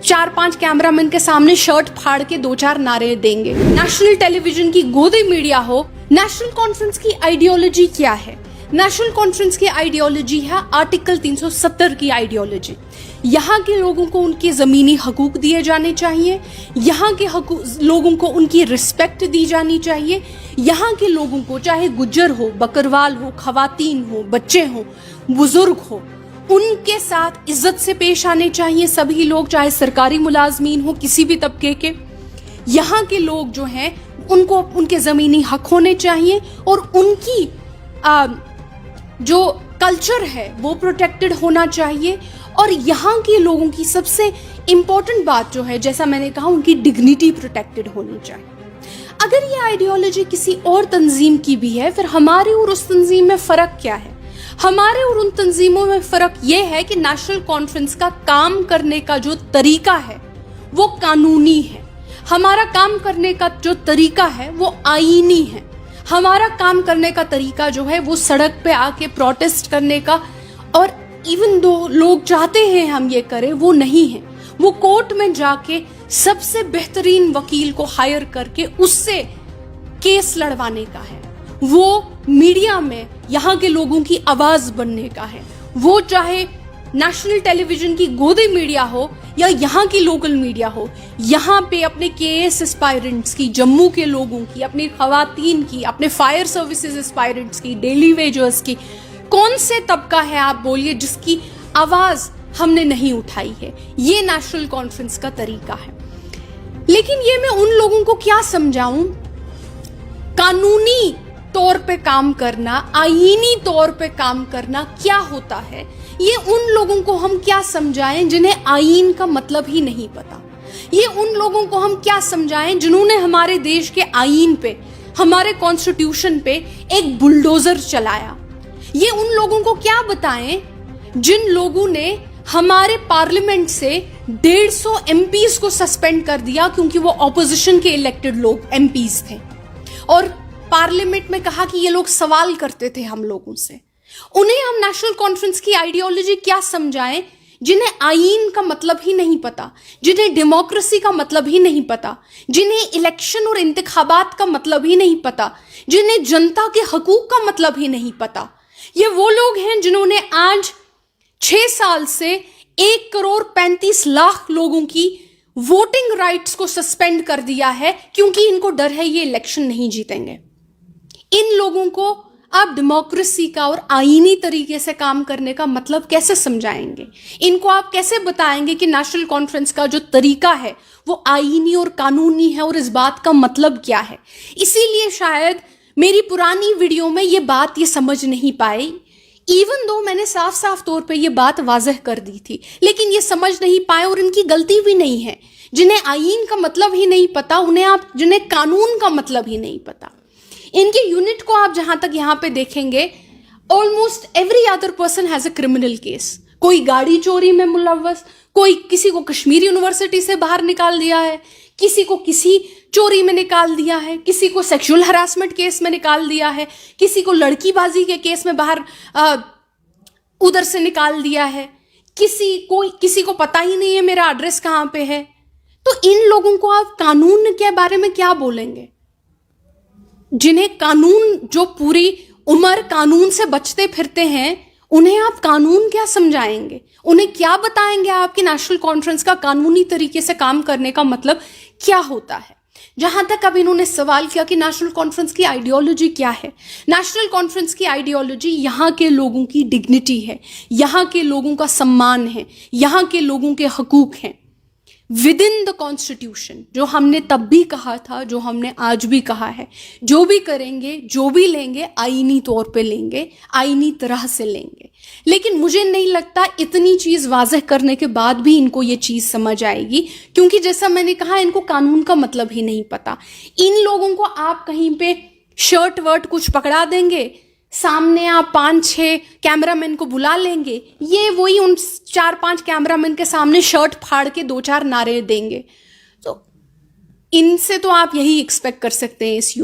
4-5 cameraman के सामने shirt फाड़ के 2-4 नारे देंगे। नेशनल टेलीविजन की गोदी मीडिया हो, नेशनल कॉन्फ्रेंस की आइडियोलॉजी क्या है? नेशनल कॉन्फ्रेंस की आइडियोलॉजी है आर्टिकल 370 की आइडियोलॉजी। यहाँ के लोगों को उनके ज़मीनी हकूक दिए जाने चाहिए, यहाँ के लोगों को उनकी रिस्पेक्ट दी जानी चाहिए, यहाँ के लोगों को चाहे गुज्जर हो, बकरवाल हो, खवातीन हो, बच्चे हो, बुजुर्ग हो, उनके साथ इज्जत से पेश आने चाहिए सभी लोग, चाहे सरकारी मुलाजमीन हो, किसी भी तबके के। यहाँ के लोग जो हैं उनको उनके ज़मीनी हक होने चाहिए और उनकी जो कल्चर है वो प्रोटेक्टेड होना चाहिए। और यहाँ के लोगों की सबसे इम्पोर्टेंट बात जो है, जैसा मैंने कहा, उनकी डिग्निटी प्रोटेक्टेड होनी चाहिए। अगर ये आइडियोलॉजी किसी और तंजीम की भी है, फिर हमारे और उस तंजीम में फ़र्क क्या है? हमारे और उन तंजीमों में फ़र्क ये है कि नेशनल कॉन्फ्रेंस का काम करने का जो तरीका है वो कानूनी है, हमारा काम करने का जो तरीका है वो आईनी है। हमारा काम करने का तरीका जो है वो सड़क पे आके प्रोटेस्ट करने का, और इवन दो लोग चाहते हैं हम ये करें, वो नहीं है। वो कोर्ट में जाके सबसे बेहतरीन वकील को हायर करके उससे केस लड़वाने का है। वो मीडिया में यहाँ के लोगों की आवाज बनने का है। वो चाहे नेशनल टेलीविजन की गोदी मीडिया हो या यहाँ की लोकल मीडिया हो, यहाँ पे अपने केएस एस्पायरेंट्स की, जम्मू के लोगों की, अपनी खवातीन की, अपने फायर सर्विसेज एस्पायरेंट्स की, डेली वेजर्स की, कौन से तबका है आप बोलिए जिसकी आवाज हमने नहीं उठाई है? ये नेशनल कॉन्फ्रेंस का तरीका है। लेकिन ये मैं उन लोगों को क्या समझाऊं? कानूनी तौर पे काम करना, आईनी तौर पे काम करना क्या होता है, ये उन लोगों को हम क्या समझाएं जिन्हें आईन का मतलब ही नहीं पता? ये उन लोगों को हम क्या समझाएं जिन्होंने हमारे देश के आईन पे, हमारे कॉन्स्टिट्यूशन पे एक बुलडोजर चलाया? ये उन लोगों को क्या बताएं जिन लोगों ने हमारे पार्लियामेंट से 150 एमपीज को सस्पेंड कर दिया क्योंकि वो ऑपोजिशन के इलेक्टेड लोग एमपीज थे, और पार्लियामेंट में कहा कि ये लोग सवाल करते थे हम लोगों से। उन्हें हम नेशनल कॉन्फ्रेंस की आइडियोलॉजी क्या समझाएं जिन्हें आईन का मतलब ही नहीं पता, जिन्हें डेमोक्रेसी का मतलब ही नहीं पता, जिन्हें इलेक्शन और इंतखाबात का मतलब ही नहीं पता, जिन्हें जनता के हकूक का मतलब ही नहीं पता। ये वो लोग हैं जिन्होंने आज 6 साल से 1,35,00,000 लोगों की वोटिंग राइट्स को सस्पेंड कर दिया है क्योंकि इनको डर है ये इलेक्शन नहीं जीतेंगे। इन लोगों को आप डेमोक्रेसी का और आईनी तरीके से काम करने का मतलब कैसे समझाएंगे? इनको आप कैसे बताएंगे कि नेशनल कॉन्फ्रेंस का जो तरीका है वो आईनी और कानूनी है और इस बात का मतलब क्या है? इसीलिए शायद मेरी पुरानी वीडियो में ये बात ये समझ नहीं पाई, इवन दो मैंने साफ साफ तौर पे ये बात वाजह कर दी थी, लेकिन ये समझ नहीं पाए और इनकी गलती भी नहीं है। जिन्हें आईन का मतलब ही नहीं पता, उन्हें आप जिन्हें कानून का मतलब ही नहीं पता, इनके यूनिट को आप जहां तक यहाँ पे देखेंगे, almost every other person has a criminal case. कोई गाड़ी चोरी में मुलव्वस, कोई किसी को कश्मीर यूनिवर्सिटी से बाहर निकाल दिया है, किसी को किसी चोरी में निकाल दिया है, किसी को सेक्सुअल हरासमेंट केस में निकाल दिया है, किसी को लड़कीबाजी के केस में बाहर उधर से निकाल दिया है, किसी को पता ही नहीं है मेरा एड्रेस कहाँ पे है। तो इन लोगों को आप कानून के बारे में क्या बोलेंगे? जिन्हें कानून, जो पूरी उम्र कानून से बचते फिरते हैं, उन्हें आप कानून क्या समझाएंगे? उन्हें क्या बताएंगे आप कि नेशनल कॉन्फ्रेंस का कानूनी तरीके से काम करने का मतलब क्या होता है? जहां तक अब इन्होंने सवाल किया कि नेशनल कॉन्फ्रेंस की आइडियोलॉजी क्या है, नेशनल कॉन्फ्रेंस की आइडियोलॉजी यहाँ के लोगों की डिग्निटी है, यहाँ के लोगों का सम्मान है, यहाँ के लोगों के हकूक हैं विद इन द कॉन्स्टिट्यूशन। जो हमने तब भी कहा था, जो हमने आज भी कहा है, जो भी करेंगे, जो भी लेंगे, आईनी तौर पे लेंगे, आईनी तरह से लेंगे। लेकिन मुझे नहीं लगता इतनी चीज़ वाजह करने के बाद भी इनको ये चीज़ समझ आएगी, क्योंकि जैसा मैंने कहा, इनको कानून का मतलब ही नहीं पता। इन लोगों को आप कहीं पे शर्ट वर्ट कुछ पकड़ा देंगे, सामने आप 5-6 कैमरामैन को बुला लेंगे, ये वही उन 4-5 कैमरामैन के सामने शर्ट फाड़ के 2-4 नारे देंगे। तो इनसे तो आप यही एक्सपेक्ट कर सकते हैं इस